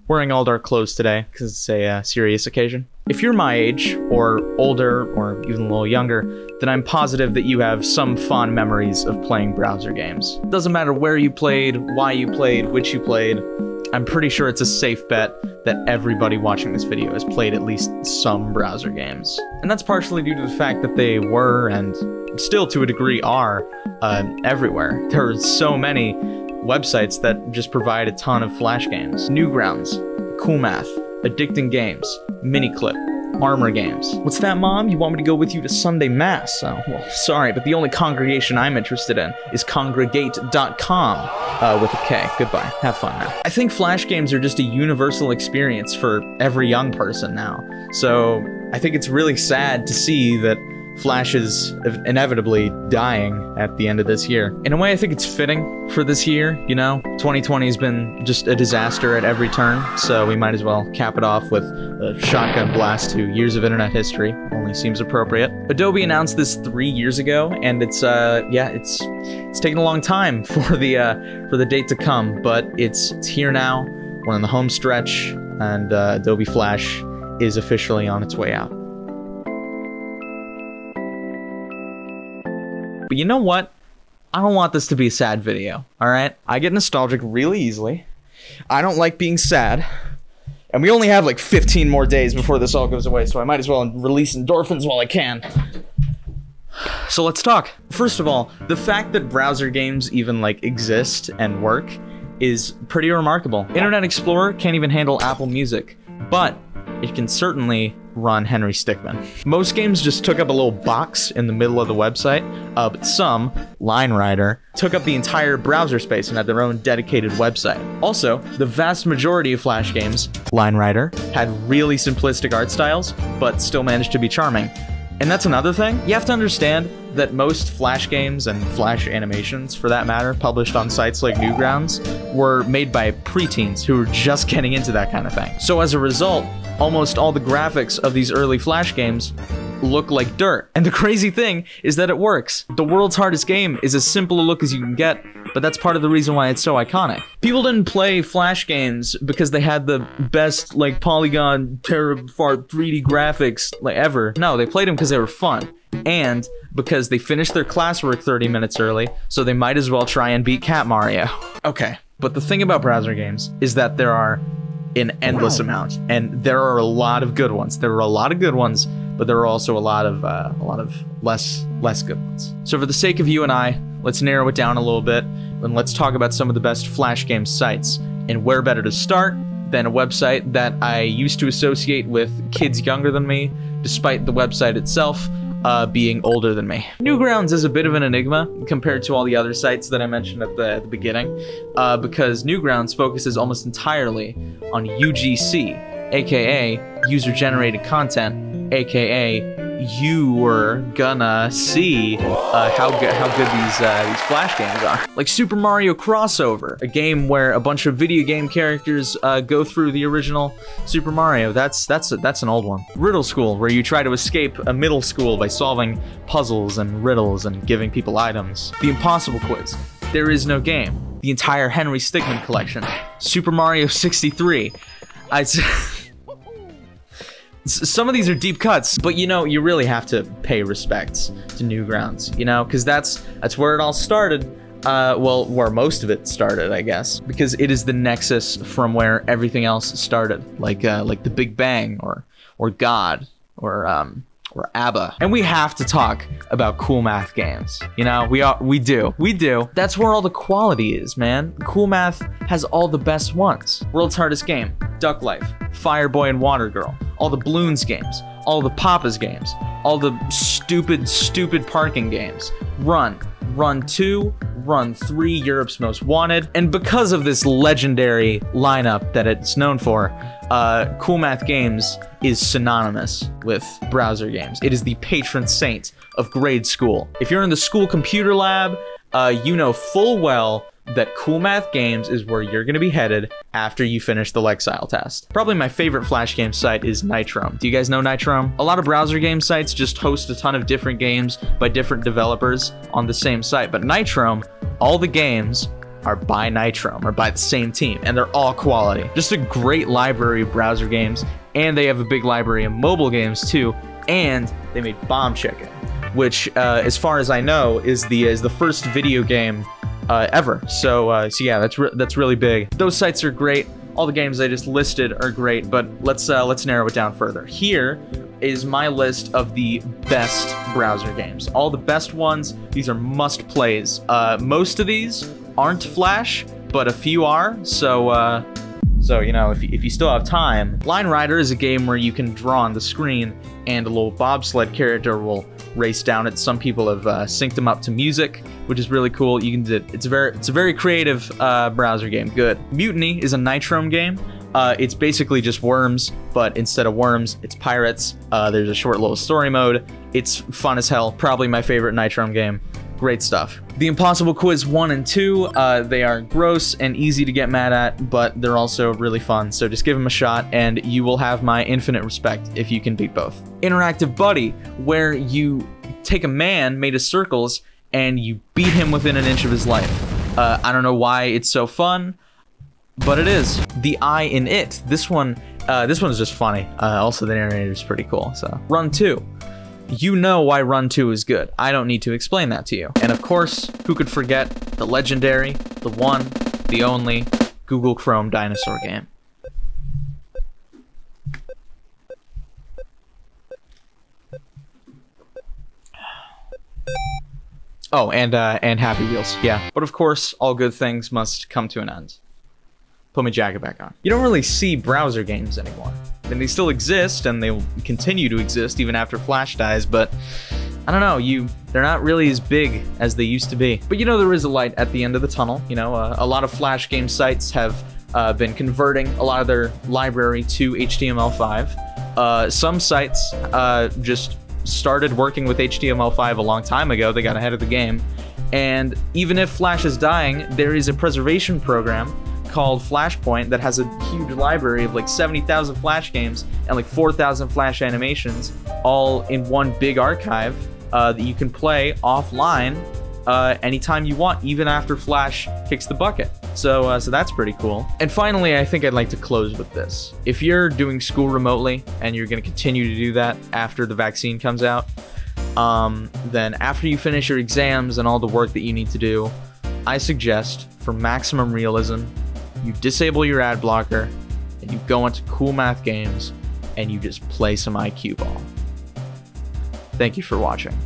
wearing all dark clothes today because it's a serious occasion. If you're my age, or older, or even a little younger, then I'm positive that you have some fond memories of playing browser games. Doesn't matter where you played, why you played, which you played, I'm pretty sure it's a safe bet that everybody watching this video has played at least some browser games. And that's partially due to the fact that they were, and still to a degree are, everywhere. There are so many websites that just provide a ton of Flash games. Newgrounds, Cool Math, Addicting Games, Miniclip, Armor Games. What's that, Mom? You want me to go with you to Sunday Mass? Oh, well, sorry, but the only congregation I'm interested in is congregate.com, with a K. Goodbye. Have fun now. I think Flash games are just a universal experience for every young person now. So I think it's really sad to see that Flash is inevitably dying at the end of this year. In a way, I think it's fitting for this year, you know? 2020 has been just a disaster at every turn, so we might as well cap it off with a shotgun blast to years of internet history. Only seems appropriate. Adobe announced this 3 years ago, and it's taken a long time for the date to come, but it's here now. We're in the home stretch, and Adobe Flash is officially on its way out. But you know what? I don't want this to be a sad video, alright? I get nostalgic really easily. I don't like being sad. And we only have like 15 more days before this all goes away, so I might as well release endorphins while I can. So let's talk. First of all, the fact that browser games even like exist and work is pretty remarkable. Internet Explorer can't even handle Apple Music, but it can certainly run Henry Stickmin. Most games just took up a little box in the middle of the website, but some, Line Rider, took up the entire browser space and had their own dedicated website. Also, the vast majority of Flash games, Line Rider, had really simplistic art styles, but still managed to be charming. And that's another thing. You have to understand that most Flash games, and Flash animations for that matter, published on sites like Newgrounds, were made by preteens who were just getting into that kind of thing. So as a result, almost all the graphics of these early Flash games look like dirt. And the crazy thing is that it works. The world's hardest game is as simple a look as you can get, but that's part of the reason why it's so iconic. People didn't play Flash games because they had the best, like, polygon, terafart, 3D graphics, like, ever. No, they played them because they were fun. And because they finished their classwork 30 minutes early, so they might as well try and beat Cat Mario. Okay, but the thing about browser games is that there are an endless amount, and there are a lot of good ones. There are a lot of good ones, but there are also a lot of less good ones. So for the sake of you and I, let's narrow it down a little bit, and let's talk about some of the best Flash game sites. And where better to start than a website that I used to associate with kids younger than me, despite the website itself being older than me. Newgrounds is a bit of an enigma compared to all the other sites that I mentioned at the beginning, because Newgrounds focuses almost entirely on UGC, aka user-generated content, aka you're gonna see how good these Flash games are. Like Super Mario Crossover, a game where a bunch of video game characters go through the original Super Mario. That's an old one. Riddle School, where you try to escape a middle school by solving puzzles and riddles and giving people items. The Impossible Quiz, There Is No Game, the entire Henry Stickmin collection, Super Mario 63. Some of these are deep cuts, but you know, you really have to pay respects to Newgrounds, you know, because that's where it all started. Well, where most of it started, I guess, because it is the nexus from where everything else started, like the Big Bang, or God, or ABBA. And we have to talk about Cool Math games. You know, we do. That's where all the quality is, man. Cool Math has all the best ones. World's Hardest Game, Duck Life, Fireboy and Water Girl, all the Bloons games, all the Papa's games, all the stupid parking games, Run 2, Run 3, Europe's Most Wanted. And because of this legendary lineup that it's known for, Cool Math Games is synonymous with browser games. It is the patron saint of grade school. If you're in the school computer lab, you know full well that Cool Math Games is where you're gonna be headed after you finish the Lexile test. Probably my favorite Flash game site is Nitrome. Do you guys know Nitrome? A lot of browser game sites just host a ton of different games by different developers on the same site, but Nitrome, all the games are by Nitrome, or by the same team, and they're all quality. Just a great library of browser games, and they have a big library of mobile games too, and they made Bomb Chicken, which, as far as I know, is the first video game ever. So yeah, that's really big. Those sites are great. All the games I just listed are great, but let's narrow it down further. Here is my list of the best browser games. All the best ones. These are must-plays. Most of these aren't Flash, but a few are. So you know, if you still have time. Line Rider is a game where you can draw on the screen, and a little bobsled character will race down it. Some people have synced them up to music, which is really cool. You can do it's a very creative browser game. Good. Mutiny is a Nitrome game. It's basically just worms, but instead of worms, it's pirates. There's a short little story mode. It's fun as hell. Probably my favorite Nitrome game. Great stuff. The Impossible Quiz 1 and 2, they are gross and easy to get mad at, but they're also really fun, so just give them a shot, and you will have my infinite respect if you can beat both. Interactive Buddy, where you take a man made of circles, and you beat him within an inch of his life. I don't know why it's so fun, but it is. The Eye in It. This one's just funny. Also, the narrator is pretty cool, so. Run 2. You know why Run 2 is good. I don't need to explain that to you. And of course, who could forget the legendary, the one, the only Google Chrome dinosaur game. Oh, and Happy Wheels, yeah. But of course, all good things must come to an end. Put my jacket back on. You don't really see browser games anymore. I mean, they still exist, and they will continue to exist even after Flash dies, but I don't know, they're not really as big as they used to be. But you know, there is a light at the end of the tunnel. You know, a lot of Flash game sites have been converting a lot of their library to HTML5. Some sites just started working with HTML5 a long time ago. They got ahead of the game. And even if Flash is dying, there is a preservation program called Flashpoint that has a huge library of like 70,000 Flash games and like 4,000 Flash animations, all in one big archive that you can play offline anytime you want, even after Flash kicks the bucket. So that's pretty cool. And finally, I think I'd like to close with this. If you're doing school remotely and you're going to continue to do that after the vaccine comes out, then after you finish your exams and all the work that you need to do, I suggest, for maximum realism, you disable your ad blocker, and you go into cool math games, and you just play some IQ ball. Thank you for watching.